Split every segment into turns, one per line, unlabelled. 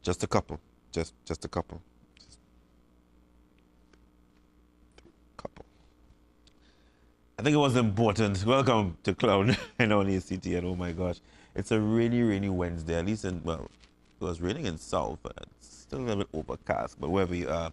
Just a couple. Just a couple. Just a couple. I think it was important. Welcome to Cloud and on ACT. And oh my gosh, it's a really rainy Wednesday. At least in, well, it was raining in South, but it's still a little bit overcast. But wherever you are,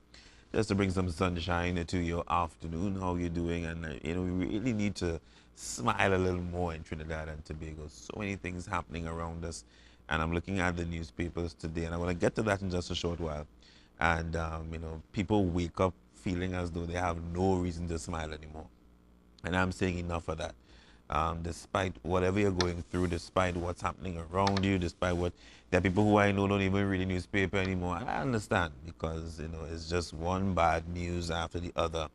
just to bring some sunshine into your afternoon, how you doing? And we really need to smile a little more in Trinidad and Tobago. So many things happening around us, and I'm looking at the newspapers today, and I'm going to get to that in just a short while. And people wake up feeling as though they have no reason to smile anymore. And I'm saying enough of that. Despite whatever you're going through, despite what's happening around you, despite what there are people who I know don't even read the newspaper anymore. I understand because it's just one bad news after the other.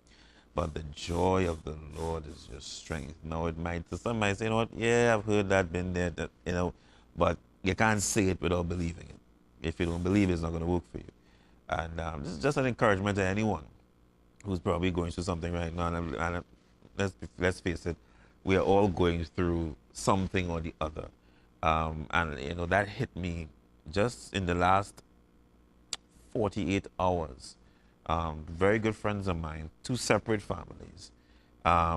But the joy of the Lord is your strength. Now it might some might say, what, yeah, I've heard that, been there, but you can't say it without believing it. If you don't believe it, it's not going to work for you. And this is just an encouragement to anyone who's probably going through something right now. And let's face it, we are all going through something or the other. And that hit me just in the last 48 hours. Very good friends of mine, two separate families.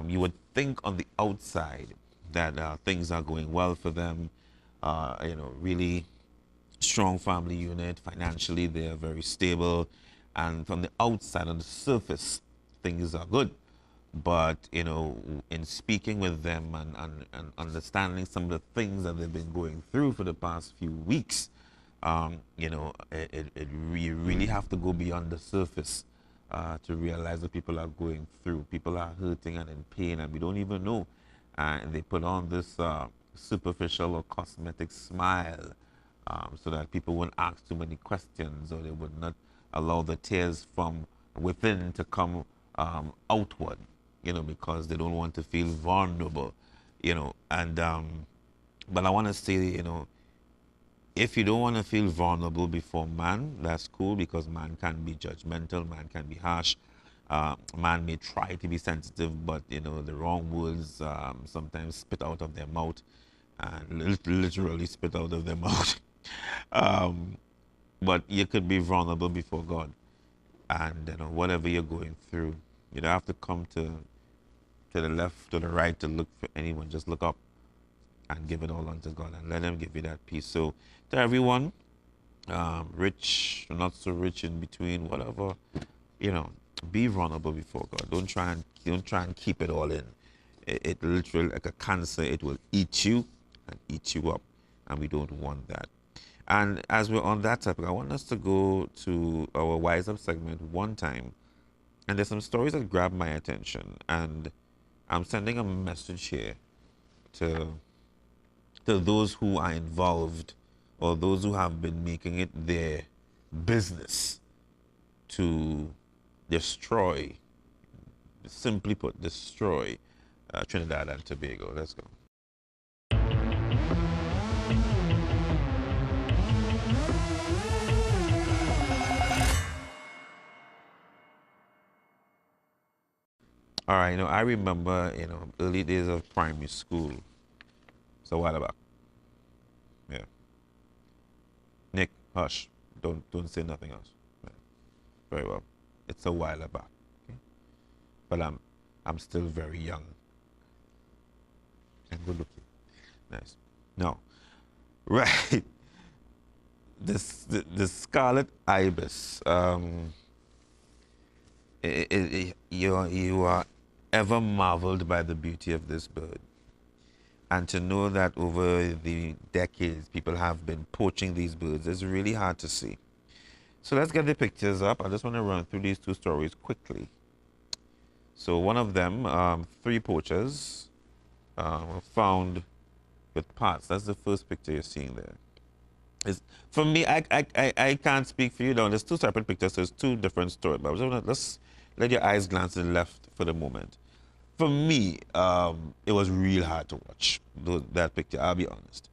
You would think on the outside that things are going well for them. Really strong family unit. Financially, they are very stable. And from the outside, on the surface, things are good. But in speaking with them and understanding some of the things that they've been going through for the past few weeks, you really have to go beyond the surface to realize that people are going through. People are hurting and in pain, and we don't even know. And they put on this superficial or cosmetic smile so that people won't ask too many questions, or they would not allow the tears from within to come outward, because they don't want to feel vulnerable, and but I want to say, if you don't want to feel vulnerable before man, that's cool, because man can be judgmental, man can be harsh, man may try to be sensitive, but the wrong words sometimes spit out of their mouth, and literally spit out of their mouth. um, but you could be vulnerable before God, and whatever you're going through, you don't have to come to the left, to the right to look for anyone. Just look up and give it all unto God and let Him give you that peace. So, to everyone, rich, not so rich, in between, whatever, be vulnerable before God. Don't try and keep it all in. It literally, like a cancer, it will eat you and eat you up, and we don't want that. And as we're on that topic, I want us to go to our Wise Up segment one time. And there's some stories that grab my attention, and I'm sending a message here to those who are involved, or those who have been making it their business to destroy, simply put, destroy Trinidad and Tobago. Let's go. All right, I remember, early days of primary school. So a while back. Yeah. Nick, hush. Don't say nothing else. Right. Very well. It's a while back. Okay? But I'm still very young and good looking. Nice. No. Right. The scarlet ibis. You are ever marveled by the beauty of this bird. And to know that over the decades, people have been poaching these birds is really hard to see. So let's get the pictures up. I just want to run through these two stories quickly. So one of them, three poachers were found with parts. That's the first picture you're seeing there. For me, I can't speak for you now. There's two separate pictures, so it's two different stories. But let's let your eyes glance to the left for the moment. For me, it was real hard to watch that picture, I'll be honest.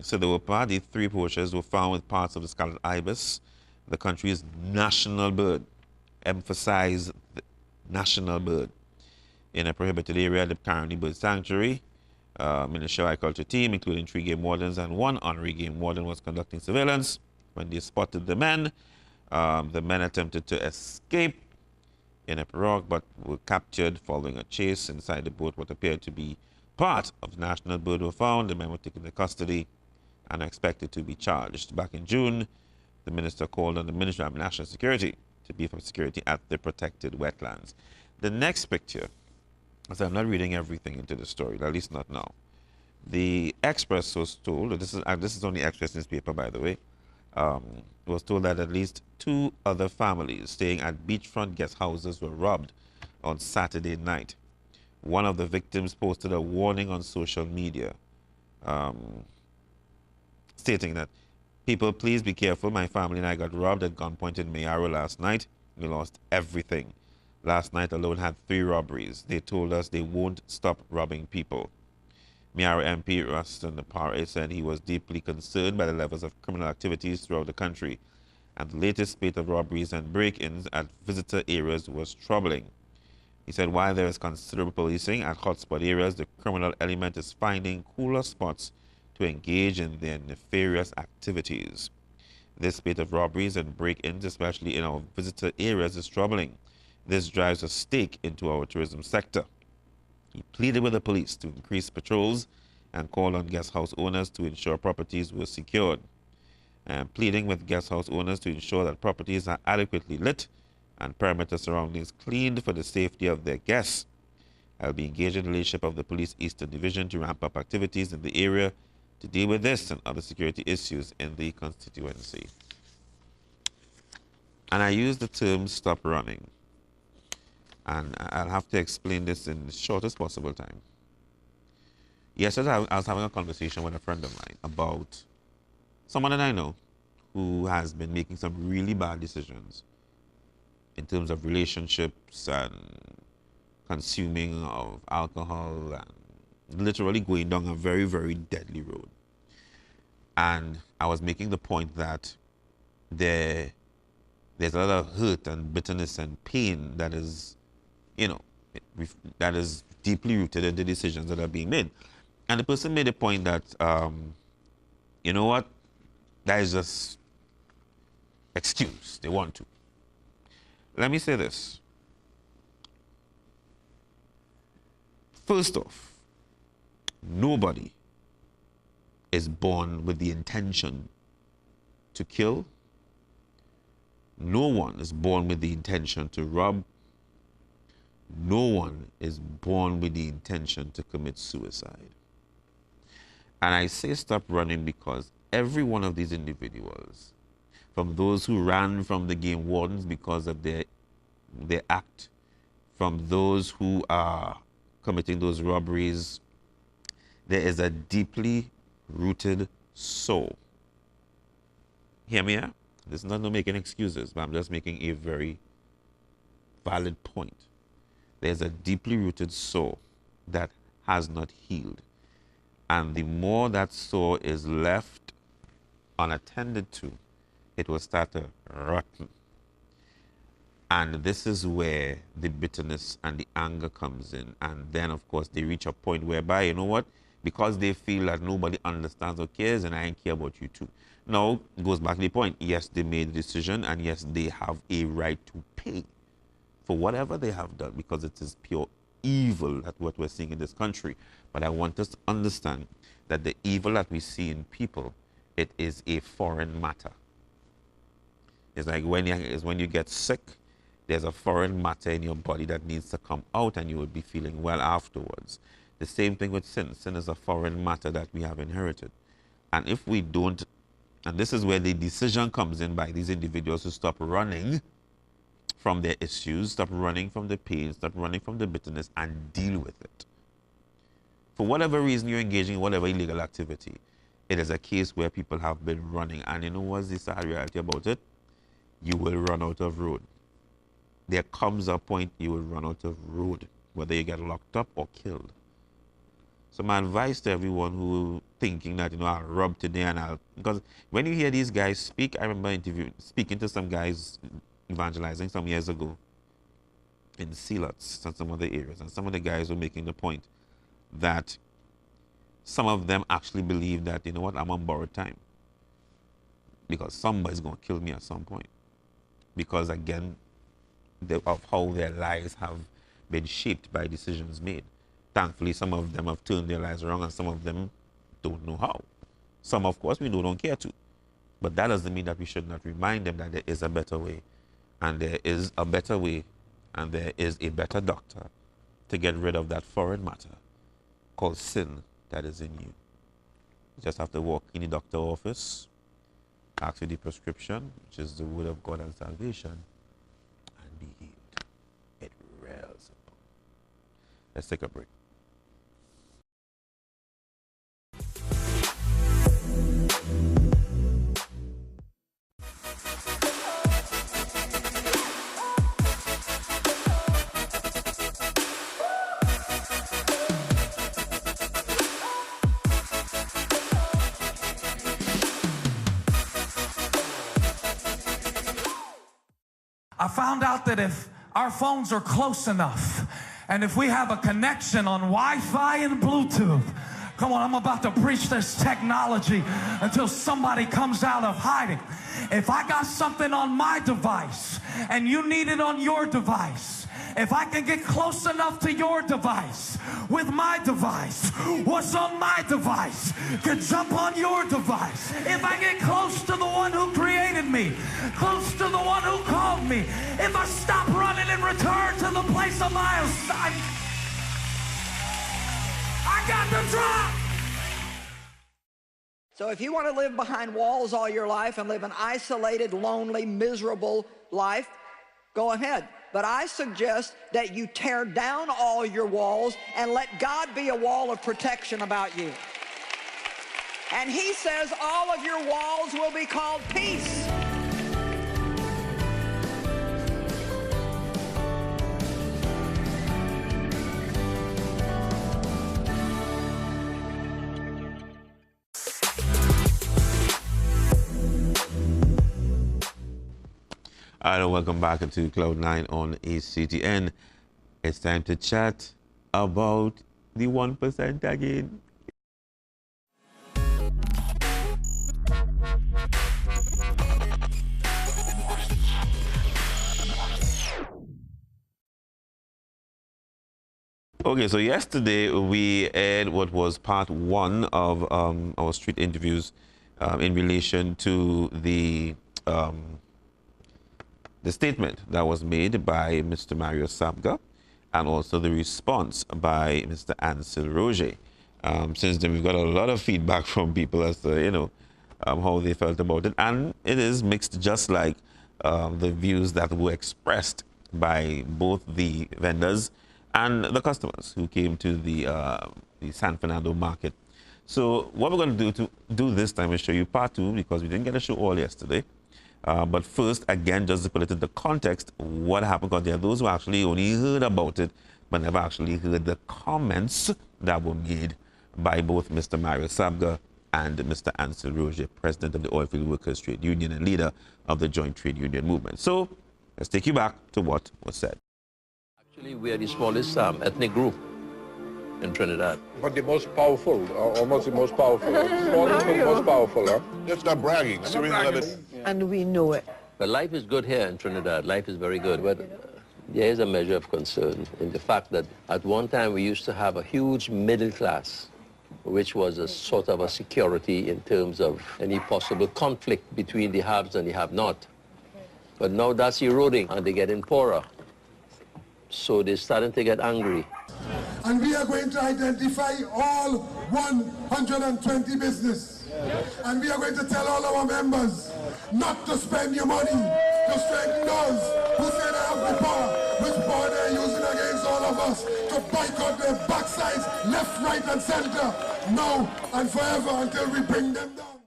So there were these three poachers were found with parts of the scarlet ibis, the country's national bird. Emphasize the national bird. In a prohibited area, the Caroni Bird Sanctuary. Ministry Culture team, including 3 game wardens and 1 honorary game warden, was conducting surveillance When they spotted the men attempted to escape in a pirogue but were captured following a chase inside the boat. What appeared to be part of the national bird were found. The men were taken into custody and are expected to be charged. Back in June, the minister called on the Ministry of National Security to beef up security at the protected wetlands. The next picture, as I'm not reading everything into the story, at least not now. The Express was told, this is only Express newspaper, by the way, was told that at least 2 other families staying at beachfront guest houses were robbed on Saturday night. One of the victims posted a warning on social media, stating that, "People, please be careful. My family and I got robbed at gunpoint in Mayaro last night. We lost everything. Last night alone had 3 robberies. They told us they won't stop robbing people." Mayaro MP Ruston Pare said he was deeply concerned by the levels of criminal activities throughout the country, and the latest spate of robberies and break-ins at visitor areas was troubling. He said while there is considerable policing at hotspot areas, the criminal element is finding cooler spots to engage in their nefarious activities. This spate of robberies and break-ins, especially in our visitor areas, is troubling. This drives a stake into our tourism sector. He pleaded with the police to increase patrols and called on guest house owners to ensure properties were secured. Pleading with guest house owners to ensure that properties are adequately lit and perimeter surroundings cleaned for the safety of their guests. I'll be engaging the leadership of the Police Eastern Division to ramp up activities in the area to deal with this and other security issues in the constituency. And I use the term "stop running." And I'll have to explain this in the shortest possible time. Yesterday, I was having a conversation with a friend of mine about someone that I know who has been making some really bad decisions in terms of relationships and consuming of alcohol and literally going down a very, very deadly road. And I was making the point that there's a lot of hurt and bitterness and pain that is, that is deeply rooted in the decisions that are being made. And the person made a point that, you know what, that is just excuse. They want to. Let me say this. First off, nobody is born with the intention to kill. No one is born with the intention to rob. No one is born with the intention to commit suicide. And I say stop running because every one of these individuals, from those who ran from the game wardens because of their act, from those who are committing those robberies, there is a deeply rooted soul. Hear me out? This is not making excuses, but I'm just making a very valid point. There's a deeply rooted soul that has not healed. And the more that soul is left unattended to, it will start to rotten. And this is where the bitterness and the anger comes in. And then, of course, they reach a point whereby, you know what? Because they feel that nobody understands or cares, and I ain't care about you too. Now, it goes back to the point. Yes, they made the decision, and yes, they have a right to pay for whatever they have done, because it is pure evil that what we're seeing in this country. But I want us to understand that the evil that we see in people, it is a foreign matter. It's like when you get sick, there's a foreign matter in your body that needs to come out, and you will be feeling well afterwards. The same thing with sin. Sin is a foreign matter that we have inherited. And if we don't, and this is where the decision comes in by these individuals to stop running from their issues, stop running from the pain, stop running from the bitterness, and deal with it. For whatever reason you're engaging in whatever illegal activity, it is a case where people have been running. And you know what's the sad reality about it? You will run out of road. There comes a point you will run out of road, whether you get locked up or killed. So my advice to everyone who thinking that, I'll rob today and because when you hear these guys speak, I remember speaking to some guys evangelizing some years ago in Sealots and some other areas, and some of the guys were making the point that some of them actually believe that, I'm on borrowed time. because somebody's going to kill me at some point. Because again, of how their lives have been shaped by decisions made. Thankfully, some of them have turned their lives around and some of them don't know how. Some, of course, we don't care to. But that doesn't mean that we should not remind them that there is a better way. And there is a better way. And there is a better doctor to get rid of that foreign matter called sin that is in you. You just have to walk in the doctor's office, ask for the prescription, which is the word of God and salvation, and be healed. It's real simple. Let's take a break.
I found out that if our phones are close enough and if we have a connection on Wi-Fi and Bluetooth, come on, I'm about to preach this technology until somebody comes out of hiding. If I got something on my device and you need it on your device, if I can get close enough to your device with my device, what's on my device can jump on your device. If I get close to the one who created me, close to the one who called me, if I stop running and return to the place of my assignment, I got the drop.
So if you want to live behind walls all your life and live an isolated, lonely, miserable life, go ahead. But I suggest that you tear down all your walls and let God be a wall of protection about you. And he says all of your walls will be called peace.
All right, welcome back to Cloud.Nine on ACTN. It's time to chat about the 1% again. Okay, so yesterday we aired what was part one of our street interviews in relation to the statement that was made by Mr. Mario Sabga and also the response by Mr. Ansel Roger. Since then, we've got a lot of feedback from people as to, how they felt about it. And it is mixed, just like the views that were expressed by both the vendors and the customers who came to the San Fernando market. So what we're going to do this time is show you part two, because we didn't get to show all yesterday. But first, again, just to put it into context, what happened, because there are those who actually only heard about it, but never actually heard the comments that were made by both Mr. Mario Sabga and Mr. Ansel Roger, president of the Oilfield Workers Trade Union and leader of the Joint Trade Union Movement. So let's take you back to what was said.
Actually, we are the smallest ethnic group in Trinidad.
But the most powerful, almost the most powerful. Smallest but most powerful, huh?
Just stop bragging.
And we know it.
But life is good here in Trinidad. Life is very good. But there is a measure of concern in the fact that at one time we used to have a huge middle class, which was a sort of a security in terms of any possible conflict between the haves and the have-not. But now that's eroding and they're getting poorer. So they're starting to get angry.
And we are going to identify all 120 business. And we are going to tell all our members not to spend your money to strengthen us who say they have the power, which power they're using against all of us to boycott their backsides left, right, and center, now and forever until we bring them down.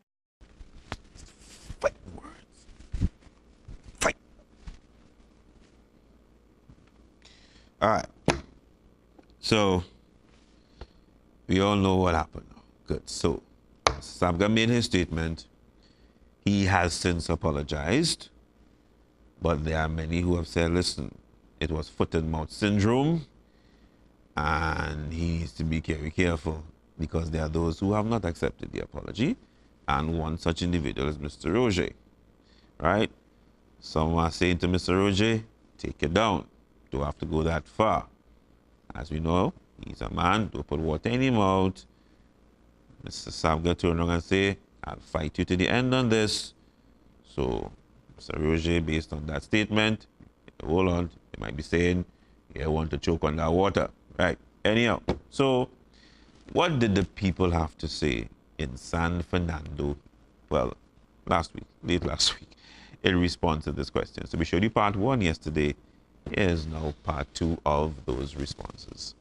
Fight words. Fight. All right. So we all know what happened. Good. So Sabga made his statement. He has since apologized, but there are many who have said, listen, it was foot and mouth syndrome, and he needs to be very careful, because there are those who have not accepted the apology, And one such individual is Mr. Roger, right? Some are saying to Mr. Roger, take it down. Don't have to go that far. As we know, he's a man, don't put water in his mouth. Mr. Samga turned around and say, I'll fight you to the end on this. So, Mr. Roger, based on that statement, hold on, they might be saying, you want to choke on that water. Right, anyhow. So, what did the people have to say in San Fernando, well, late last week, in response to this question? So we showed you part one yesterday. Here's now part two of those responses.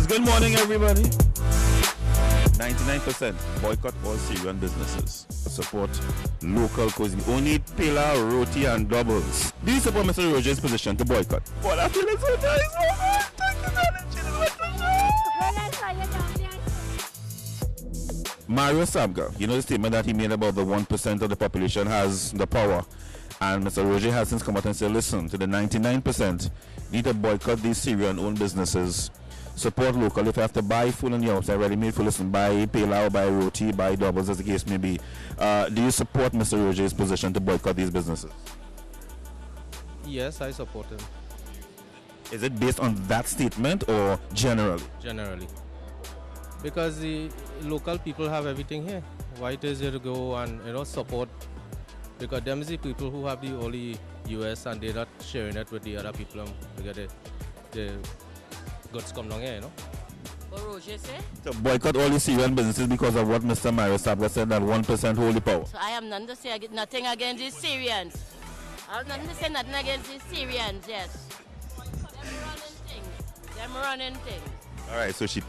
Good morning, everybody. 99% boycott all Syrian businesses. Support local cuisine. Only pila, roti, and doubles. Do you support Mr. Roger's position to boycott? Well, I feel it's so nice. Oh, God. Thank you, darling. Mario Sabga, you know the statement that he made about the 1% of the population has the power. And Mr. Roger has since come out and said, listen, to the 99%, need to boycott these Syrian-owned businesses. Support local. If you have to buy food on the outside, ready-made food, listen, buy pilau, buy roti, buy doubles, as the case may be. Do you support Mr. Roger's position to boycott these businesses?
Yes, I support him.
Is it based on that statement or generally?
Generally. Because the local people have everything here. Why it is here to go and support? Because them is the people who have the only US and they're not sharing it with the other people because the goods come down here,
What Roger say?
To boycott all the Syrian businesses because of what Mr. Mario Sabga said, that 1% hold the power.
So I am not to say nothing against the Syrians. I'm not to say nothing against the Syrians, yes. Them running things.
All right, so she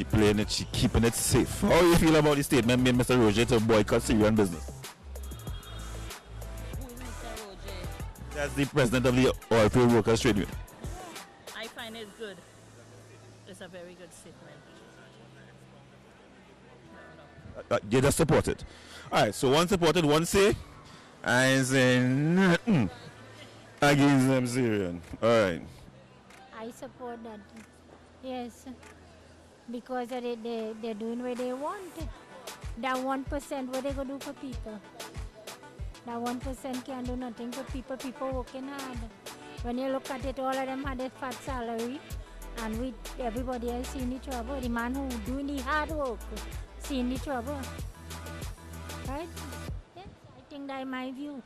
playing it, she keeping it safe. How do you feel about the statement made Mr. Roger to boycott Syrian business?
Who is Mr. Roger?
That's the president of the Oilfield Workers Trade Union.
I find it good. It's a very good statement.
You just support it. All right, so one supported, one say, I say nothing against them Syrian. All right.
I support that. Yes. Because they're doing what they want. That 1%, what they going to do for people? That 1% can't do nothing for people. People working hard. When you look at it, all of them had a fat salary. And everybody else seeing the trouble. The man who doing the hard work, seeing the trouble. Right? Yes, I think that's my view.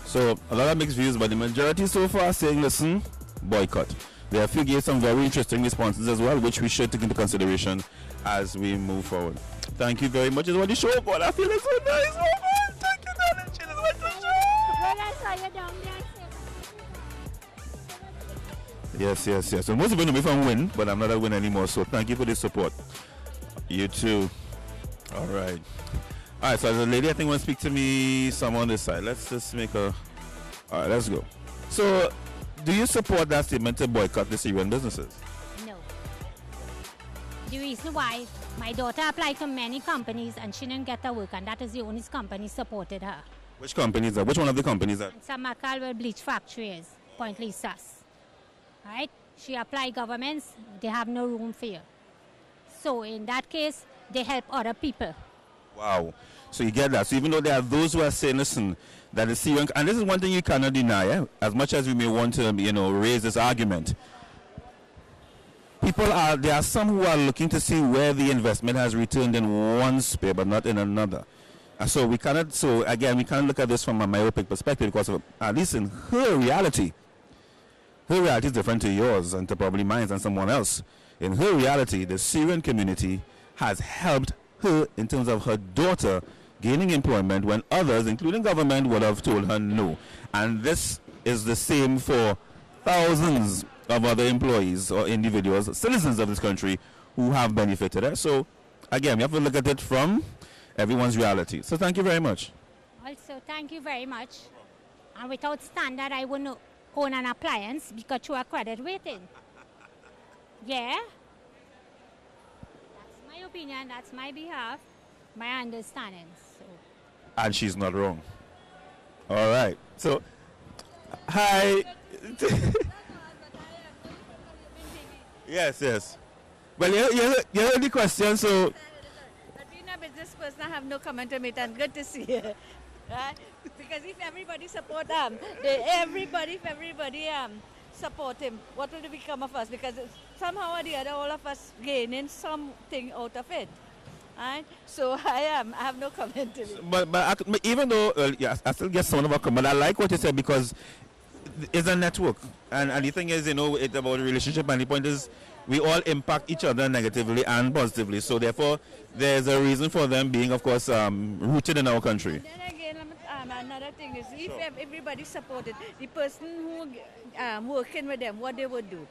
So, a lot of mixed views, but the majority so far saying, listen, boycott. There are a few gave some very interesting responses as well, which we should take into consideration as we move forward. Thank you very much. It's what the show about. I feel it's so nice. Oh, God. Thank you, darling. It's what the show.
Well, I saw you down there.
Yes. So most of you know me from win, but I'm not a win anymore. So thank you for the support. You too. All right. So as a lady, I think want to speak to me, someone on this side. Let's just make a... All right, let's go. So... do you support that statement to boycott the Syrian businesses?
No. The reason why, my daughter applied to many companies and she didn't get a work, and that is the only company supported her.
Which companies are? Which one of the companies are?
Some Macalwell bleach factories, Point Lisas. Right? She applied governments, they have no room for you. So in that case, they help other people.
Wow. So you get that. So even though there are those who are saying, listen, that the Syrian, and this is one thing you cannot deny, as much as we may want to, raise this argument. There are some who are looking to see where the investment has returned in one sphere, but not in another. And so we cannot look at this from a myopic perspective, because at least in her reality is different to yours and to probably mine and someone else. In her reality, the Syrian community has helped her in terms of her daughter gaining employment when others, including government, would have told her no. And this is the same for thousands of other employees or individuals, citizens of this country, who have benefited. So, again, we have to look at it from everyone's reality. So thank you very much.
Also, thank you very much. And without standard, I wouldn't own an appliance because you are credit rating. Yeah? That's my opinion, that's my behalf, my understanding. So.
And she's not wrong. All right. So, hi. Yes. Well, you heard the question, so
But being a business person, I have no comment to make, and good to see you. Right? Because if everybody support if everybody support him, what will become of us? Because somehow or the other, all of us gaining something out of it. Right? So I have no comment to make.
but even though yeah, I still get some of a comment. I like what you said because it's a network, and the thing is, it's about a relationship, and the point is, we all impact each other negatively and positively. So therefore, there's a reason for them being, of course, rooted in our country.
And then again, another thing is, if everybody supported the person who working with them, what they would do,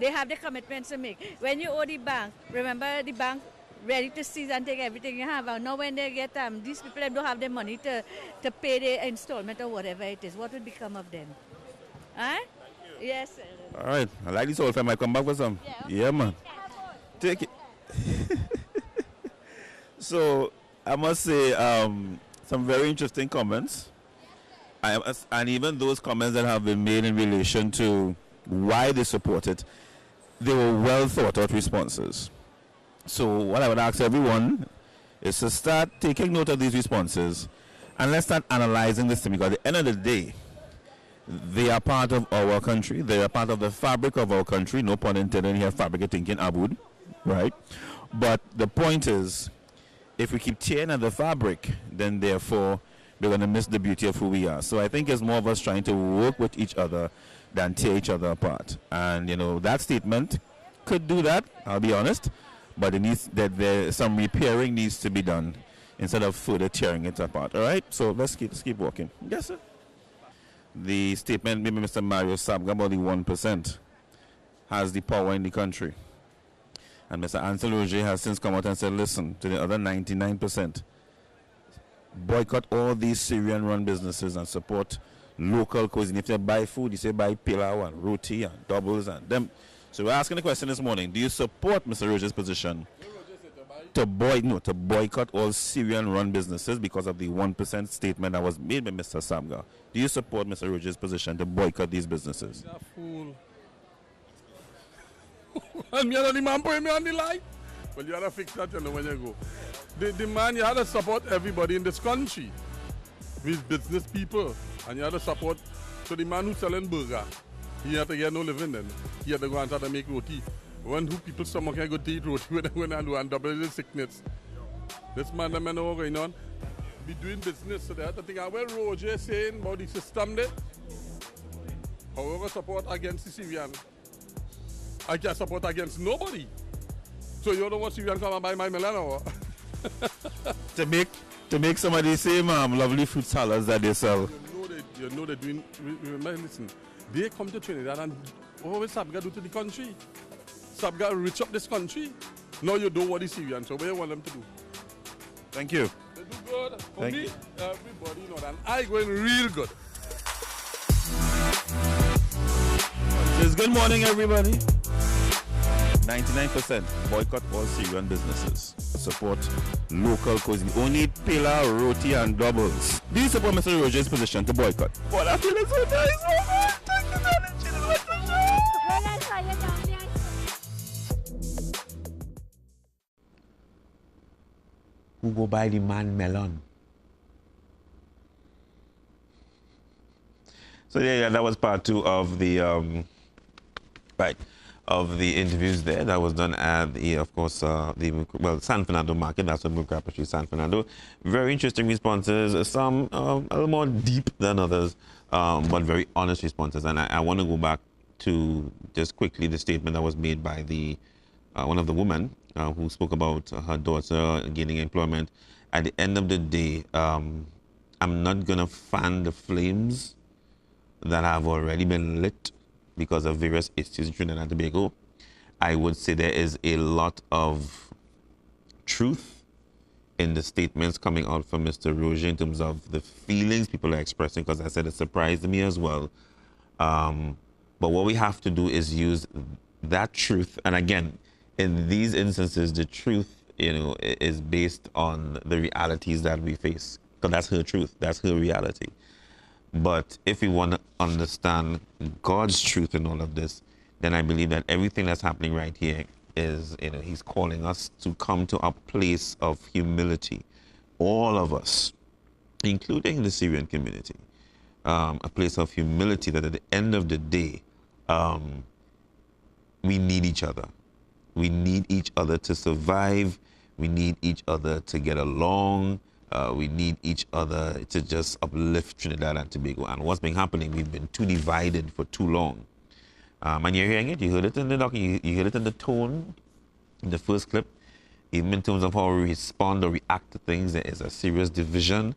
they have the commitments to make. When you owe the bank, remember the bank ready to seize and take everything you have. And now when they get these people that don't have the money to pay the installment or whatever it is, what would become of them? Huh? Yes, sir.
All right. I like this old fam. I come back for some. Yeah, man. Take it. So, I must say, some very interesting comments. And even those comments that have been made in relation to why they support it, they were well thought out responses. So, what I would ask everyone is to start taking note of these responses and let's start analyzing this thing, because at the end of the day, they are part of our country. They are part of the fabric of our country. No pun intended here, fabric thinking Abud, right? But the point is, if we keep tearing at the fabric, then therefore we're going to miss the beauty of who we are. So I think it's more of us trying to work with each other than tear each other apart. And, that statement could do that, I'll be honest. But some repairing needs to be done instead of further tearing it apart. All right? So let's keep walking. Yes, sir. The statement made by Mr. Mario Sabga about the 1% has the power in the country. And Mr. Ansel Roger has since come out and said, listen, to the other 99%, boycott all these Syrian-run businesses and support local cuisine. If you buy food, you say buy pilau and roti and doubles and them. So we're asking the question this morning, do you support Mr. Roger's position to boycott all Syrian-run businesses because of the 1% statement that was made by Mr. Sabga? Do you support Mr. Roger's position to boycott these businesses?
You're a fool. And me and the man put me on the line. Well, you have to fix that, when you go. The man, you have to support everybody in this country. With business people. And you have to support. So the man who's selling burger, he have to get no living then. He have to go and start to make roti. When people stomach can go to eat roti when I do and double the sickness. This man, the man know what's going on. Be doing business. So they have to think, well, Roger is saying about the system there. However, support against the Syrian. I can't support against nobody. So you don't want Syrian come and buy my melon or what?
to make some of the same lovely fruit salads that they sell.
You know they're doing. Remember, listen, they come to Trinidad and what will Sabga do to the country? Sabga rich up this country. Now you do what the Syrians. So what do you want them to do?
Thank you.
They do good. For me, everybody know that. I going real good.
Says good morning, everybody. 99% boycott all Syrian businesses. Support local cuisine. Only pila, roti, and doubles. Do you support Mr. Roger's position to boycott? Well, I feel so nice. Oh, God. Thank you, darling. She didn't want to show.
Well, I saw you down there.
Who go buy the man melon? So yeah, that was part 2 of the of the interviews there that was done at the, of course, San Fernando market. That's what Mucrapa Street, San Fernando. Very interesting responses. Some a little more deep than others, but very honest responses. And I want to go back to just quickly the statement that was made by the one of the women who spoke about her daughter gaining employment. At the end of the day, I'm not gonna fan the flames that have already been lit because of various issues in Trinidad and Tobago. I would say there is a lot of truth in the statements coming out from Mr. Roger in terms of the feelings people are expressing, because I said it surprised me as well. But what we have to do is use that truth. And again, in these instances, the truth, is based on the realities that we face, because that's her truth, that's her reality. But if we want to understand God's truth in all of this, then I believe that everything that's happening right here is, you know, he's calling us to come to a place of humility. All of us, including the Syrian community, a place of humility that at the end of the day, we need each other. We need each other to survive. We need each other to get along. We need each other to just uplift Trinidad and Tobago. And what's been happening, we've been too divided for too long. And you're hearing it, you heard it in the you heard it in the tone in the first clip. Even in terms of how we respond or react to things, there is a serious division.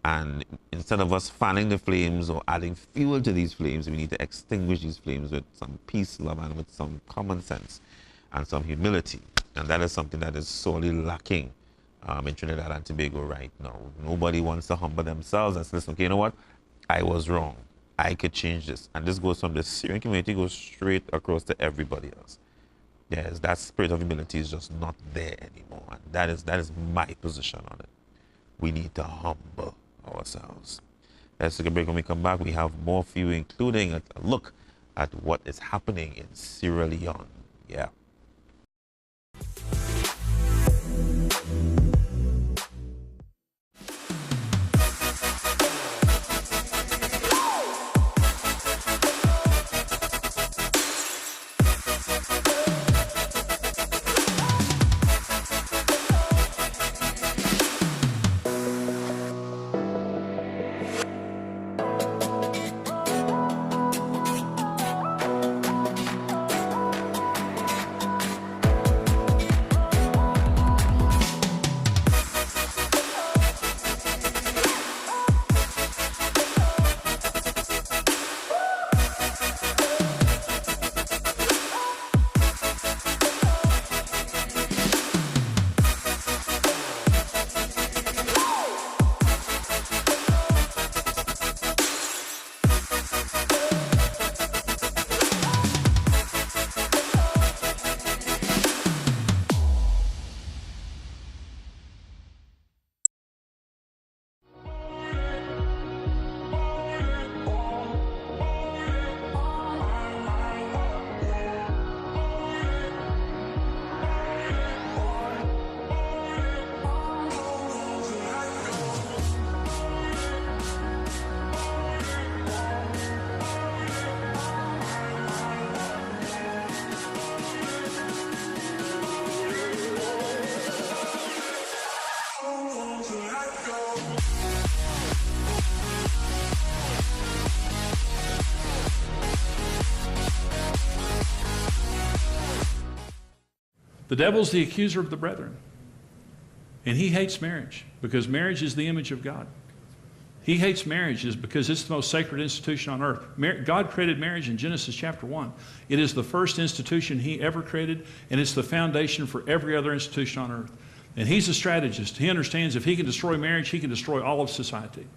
And instead of us fanning the flames or adding fuel to these flames, we need to extinguish these flames with some peace, love, and with some common sense and some humility. And that is something that is sorely lacking in Trinidad and Tobago right now. Nobody wants to humble themselves and say, listen, okay, you know what? I was wrong. I could change this. And this goes from the Syrian community, goes straight across to everybody else. Yes, that spirit of humility is just not there anymore. And that is my position on it. We need to humble ourselves. Let's take a break. When we come back, we have more for you, including a look at what is happening in Sierra Leone. Yeah.
The devil's the accuser of the brethren. And he hates marriage because marriage is the image of God. He hates marriage is because it's the most sacred institution on earth. God created marriage in Genesis chapter 1. It is the first institution he ever created, and it's the foundation for every other institution on earth. And he's a strategist. He understands if he can destroy marriage, he can destroy all of society.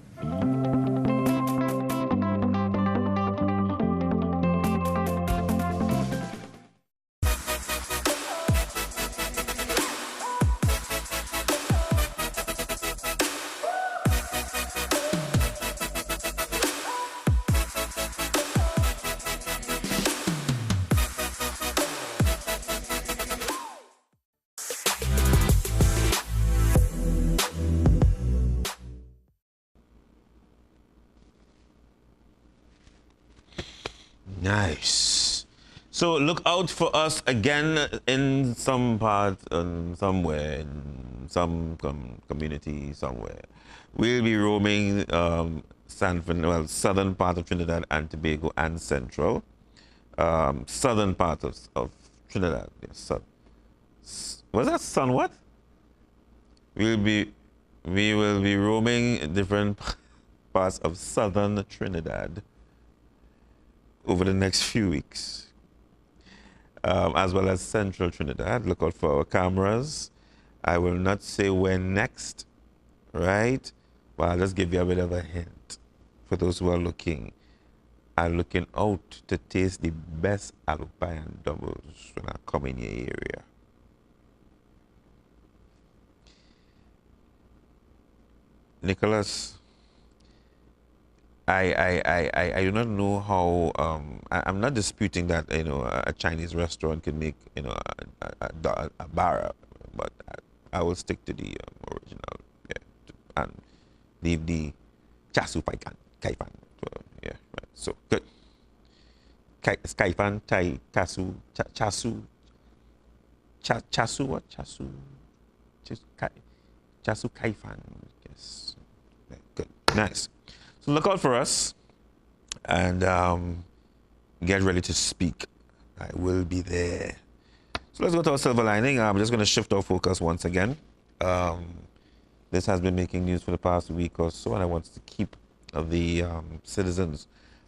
Nice. So look out for us again in some part, somewhere, in some community somewhere. We'll be roaming southern part of Trinidad and Tobago and central. Southern part of Trinidad. Yes, was that sun what? We will be roaming different parts of southern Trinidad over the next few weeks, as well as central Trinidad. Look out for our cameras. I will not say when next, right? But I'll just give you a bit of a hint for those who are looking out to taste the best Alpine doubles when I come in your area. Nicholas, I do not know how. I'm not disputing that a Chinese restaurant can make a bara, but I will stick to the original, and leave the chasu kai fan. Yeah, right. So good. Kai fan, tai chasu, chasu what chasu, chasu kai fan. Yes, good, nice. So look out for us, and get ready to speak. I will be there. So let's go to our silver lining. I'm just going to shift our focus once again. This has been making news for the past week or so, and I want to keep the citizens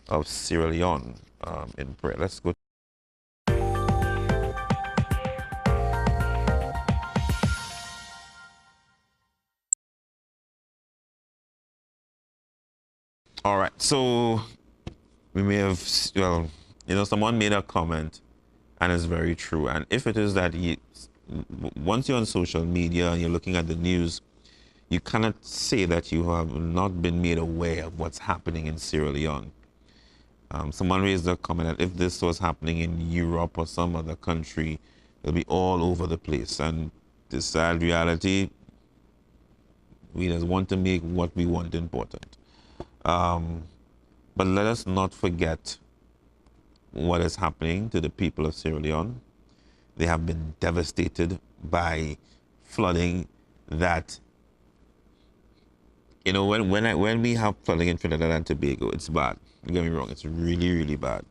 of Sierra Leone in prayer. Let's go. All right, so we may have, someone made a comment, and it's very true. And if it is that once you're on social media and you're looking at the news, you cannot say that you have not been made aware of what's happening in Sierra Leone. Someone raised a comment that if this was happening in Europe or some other country, it'll be all over the place. And the sad reality, we just want to make what we want important. But let us not forget what is happening to the people of Sierra Leone. They have been devastated by flooding that, when we have flooding in Trinidad and Tobago, it's bad. Don't get me wrong, it's really, really bad.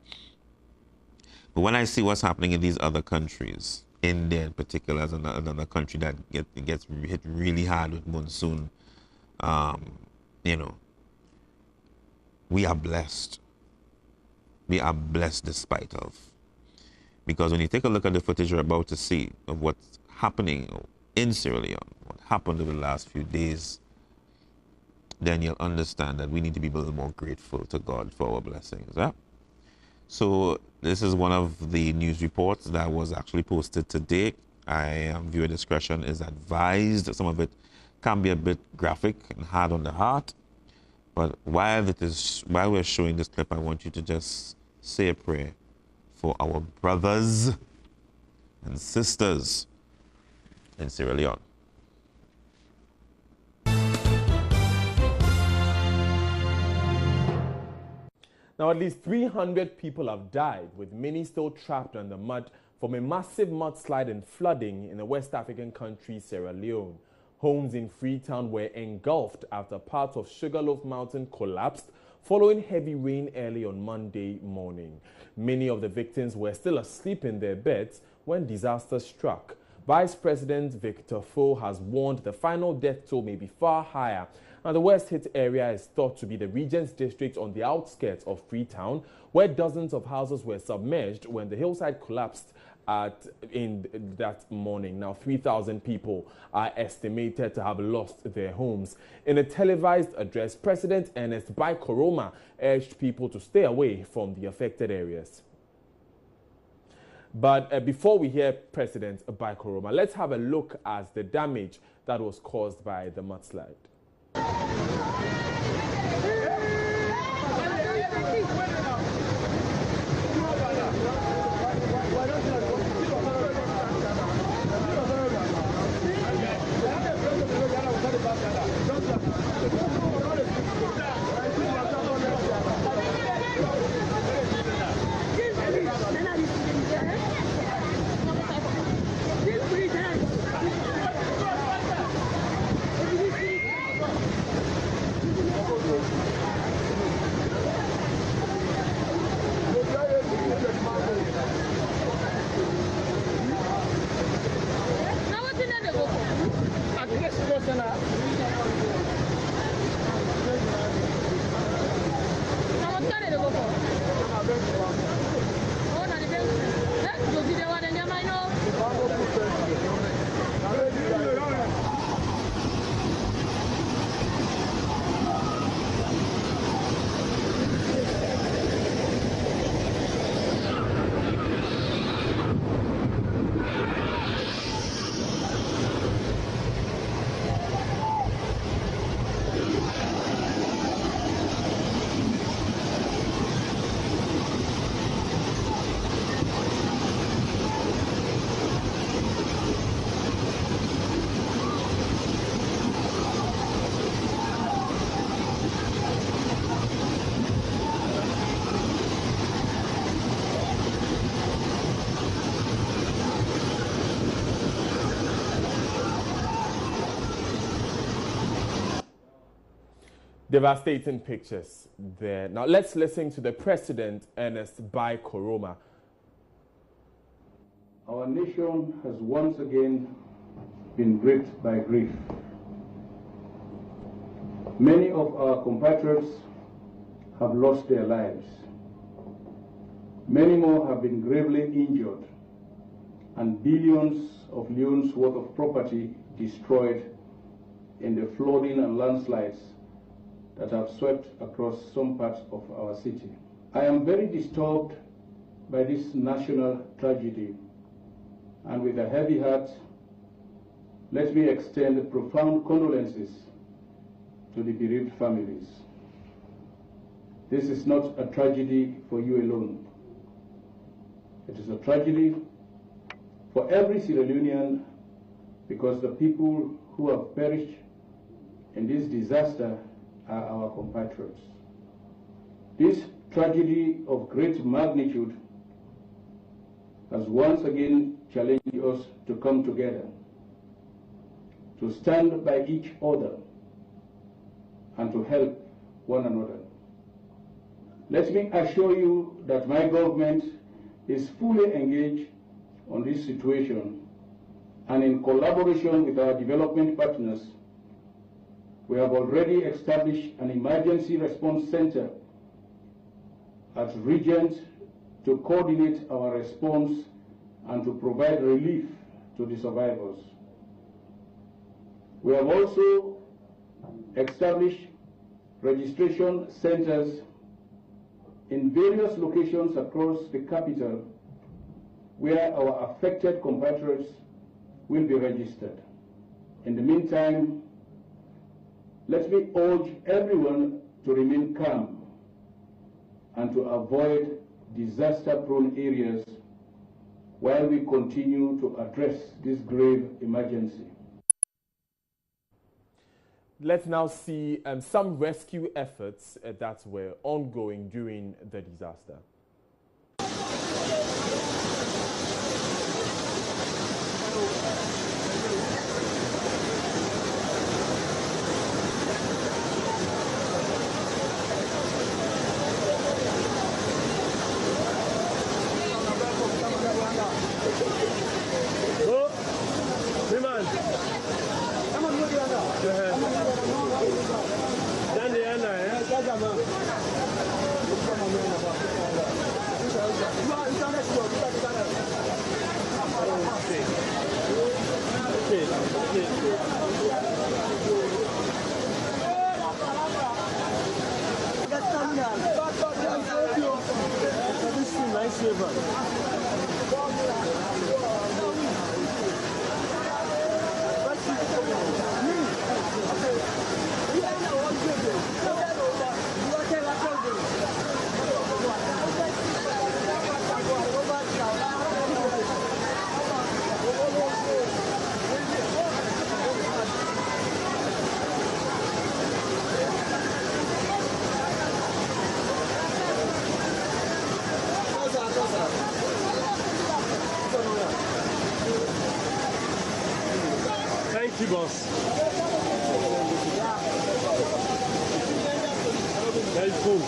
But when I see what's happening in these other countries, India in particular is another country that gets hit really hard with monsoon, we are blessed. We are blessed despite of. Because when you take a look at the footage you're about to see of what's happening in Sierra Leone, what happened over the last few days, then you'll understand that we need to be a little more grateful to God for our blessings. Yeah? So this is one of the news reports that was actually posted today. Viewer discretion is advised. Some of it can be a bit graphic and hard on the heart. But while we're showing this clip, I want you to just say a prayer for our brothers and sisters in Sierra Leone.
Now, at least 300 people have died, with many still trapped in the mud from a massive mudslide and flooding in the West African country, Sierra Leone. Homes in Freetown were engulfed after parts of Sugarloaf Mountain collapsed following heavy rain early on Monday morning. Many of the victims were still asleep in their beds when disaster struck. Vice President Victor Foe has warned the final death toll may be far higher, and the worst hit area is thought to be the Regents District on the outskirts of Freetown, where dozens of houses were submerged when the hillside collapsed in that morning. Now, 3,000 people are estimated to have lost their homes. In a televised address, President Ernest Bai Koroma urged people to stay away from the affected areas. But before we hear President Bai Koroma, let's have a look at the damage that was caused by the mudslide. Devastating pictures there. Now let's listen to the President, Ernest Bai Koroma.
Our nation has once again been gripped by grief. Many of our compatriots have lost their lives. Many more have been gravely injured, and billions of leones worth of property destroyed in the flooding and landslides that have swept across some parts of our city. I am very disturbed by this national tragedy, and with a heavy heart, let me extend profound condolences to the bereaved families. This is not a tragedy for you alone. It is a tragedy for every Sierra Leonean, because the people who have perished in this disaster are our compatriots. This tragedy of great magnitude has once again challenged us to come together, to stand by each other, and to help one another. Let me assure you that my government is fully engaged on this situation, and in collaboration with our development partners, we have already established an emergency response center at Regent to coordinate our response and to provide relief to the survivors. We have also established registration centers in various locations across the capital where our affected compatriots will be registered. In the meantime, let me urge everyone to remain calm and to avoid disaster-prone areas while we continue to address this grave emergency.
Let's now see some rescue efforts that were ongoing during the disaster.
Thank you, boss. Very cool.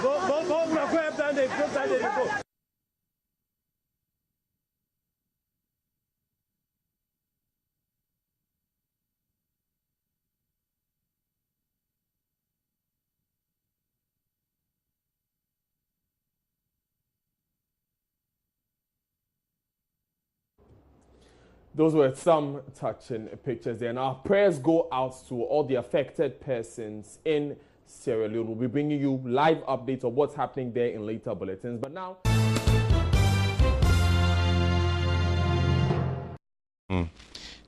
Go.
Those were some touching pictures there. And our prayers go out to all the affected persons in Sierra Leone. We'll be bringing you live updates of what's happening there in later bulletins. But now...
And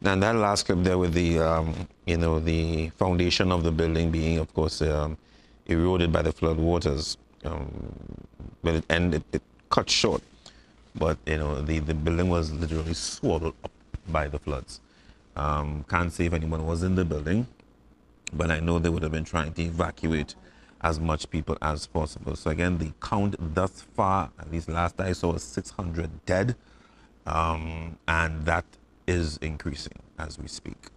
that last clip there with the, the foundation of the building being, of course, eroded by the flood waters. But it cut short. But, the building was literally swallowed up by the floods. Can't say if anyone was in the building, but I know they would have been trying to evacuate as much people as possible. So again, the count thus far, at least last I saw, was 600 dead, and that is increasing as we speak.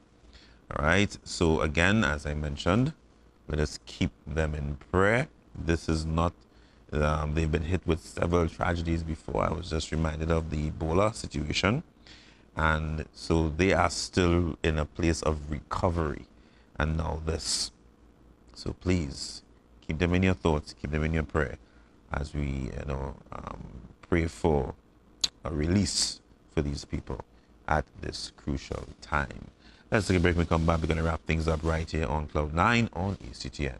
All right. So again, as I mentioned, let us keep them in prayer. This is not, they've been hit with several tragedies before. I was just reminded of the Ebola situation. And so they are still in a place of recovery. And now this. So please, keep them in your thoughts, keep them in your prayer as we, pray for a release for these people at this crucial time. Let's take a break. When we come back, we're going to wrap things up right here on Cloud.Nine on ACTN.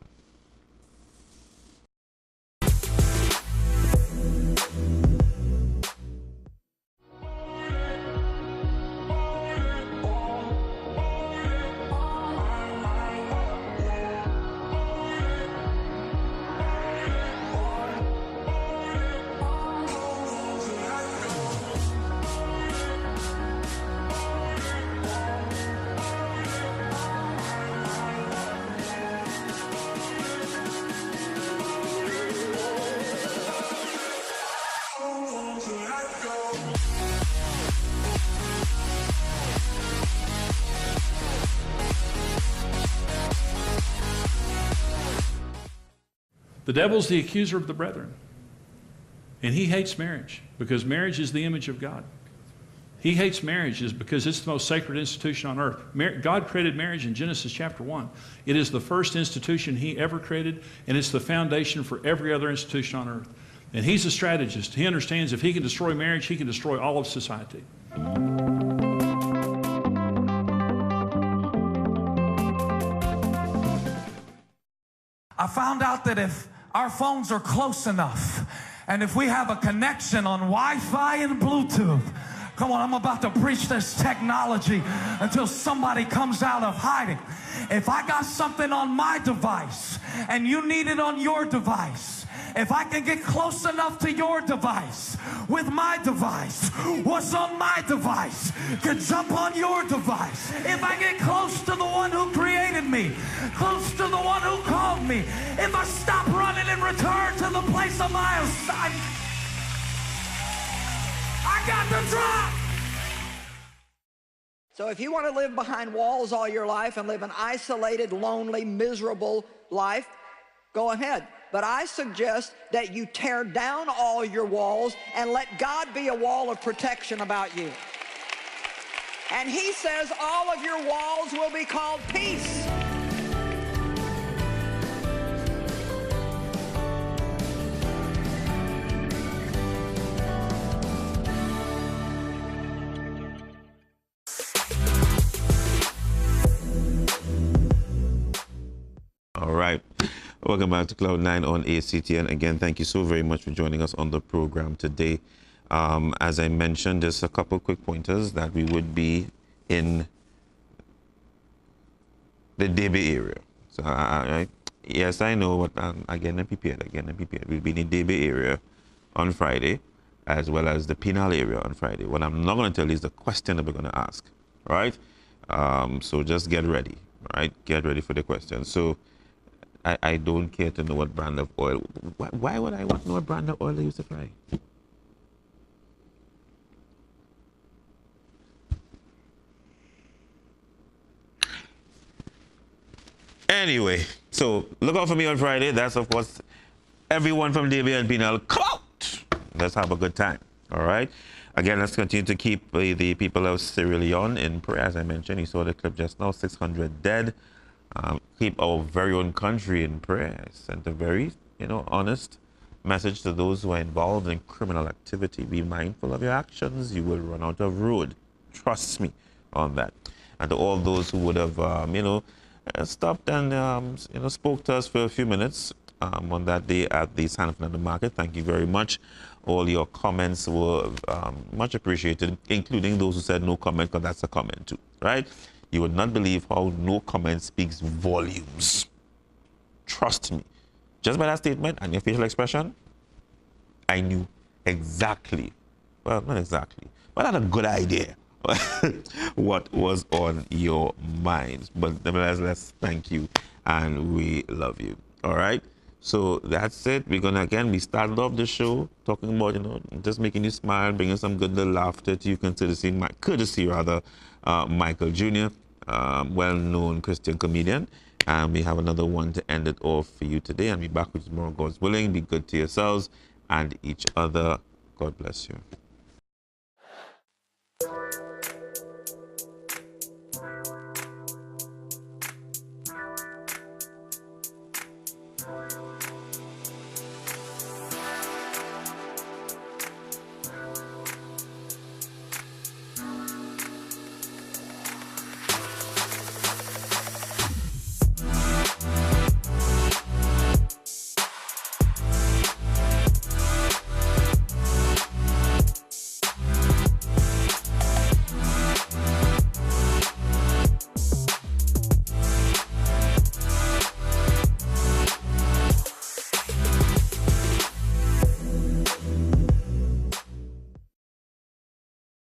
The devil's the accuser of the brethren. And he hates marriage because marriage is the image of God. He hates marriage is because it's the most sacred institution on earth. God created marriage in Genesis chapter 1. It is the first institution he ever created, and it's the foundation for every other institution on earth. And he's a strategist. He understands if he can destroy marriage, he can destroy all of society.
I found out that if our phones are close enough and if we have a connection on Wi-Fi and Bluetooth, come on, I'm about to preach this technology until somebody comes out of hiding. If I got something on my device and you need it on your device, if I can get close enough to your device with my device, what's on my device can jump on your device. If I get close to the one who created me, close to the one who called me, if I stop running and return to the place of my assignment, I got the drop.
So if you want to live behind walls all your life and live an isolated, lonely, miserable life, go ahead. But I suggest that you tear down all your walls and let God be a wall of protection about you. And he says all of your walls will be called peace.
All right. Welcome back to Cloud.Nine on ACTN. Again, thank you so very much for joining us on the program today. As I mentioned, just a couple quick pointers that we would be in the DB area. So, yes, I know, but again, I'm prepared. We'll be in the DB area on Friday, as well as the penal area on Friday. What I'm not going to tell you is the question that we're going to ask, right? So just get ready, right? Get ready for the question. So, I don't care to know what brand of oil. Why would I want to know what brand of oil they use to fry? Anyway, so look out for me on Friday. That's, of course, everyone from DB and Penal. Come out! Let's have a good time. All right? Again, let's continue to keep the people of Sierra Leone in prayer. As I mentioned, you saw the clip just now, 600 dead. Keep our very own country in prayer. I sent a very, honest message to those who are involved in criminal activity. Be mindful of your actions. You will run out of road. Trust me on that. And to all those who would have, stopped and, spoke to us for a few minutes on that day at the San Fernando Market, thank you very much. All your comments were much appreciated, including those who said no comment, because that's a comment too, right? You would not believe how no comment speaks volumes. Trust me. Just by that statement and your facial expression, I knew exactly, well, not exactly, but I had a good idea what was on your minds. But nevertheless, let's thank you and we love you. All right? So that's it. We're gonna again. We started off the show talking about just making you smile, bringing some good little laughter to you. Courtesy rather, Michael Jr., well-known Christian comedian. And we have another one to end it off for you today. And be back with you tomorrow, God's willing. Be good to yourselves and each other. God bless you.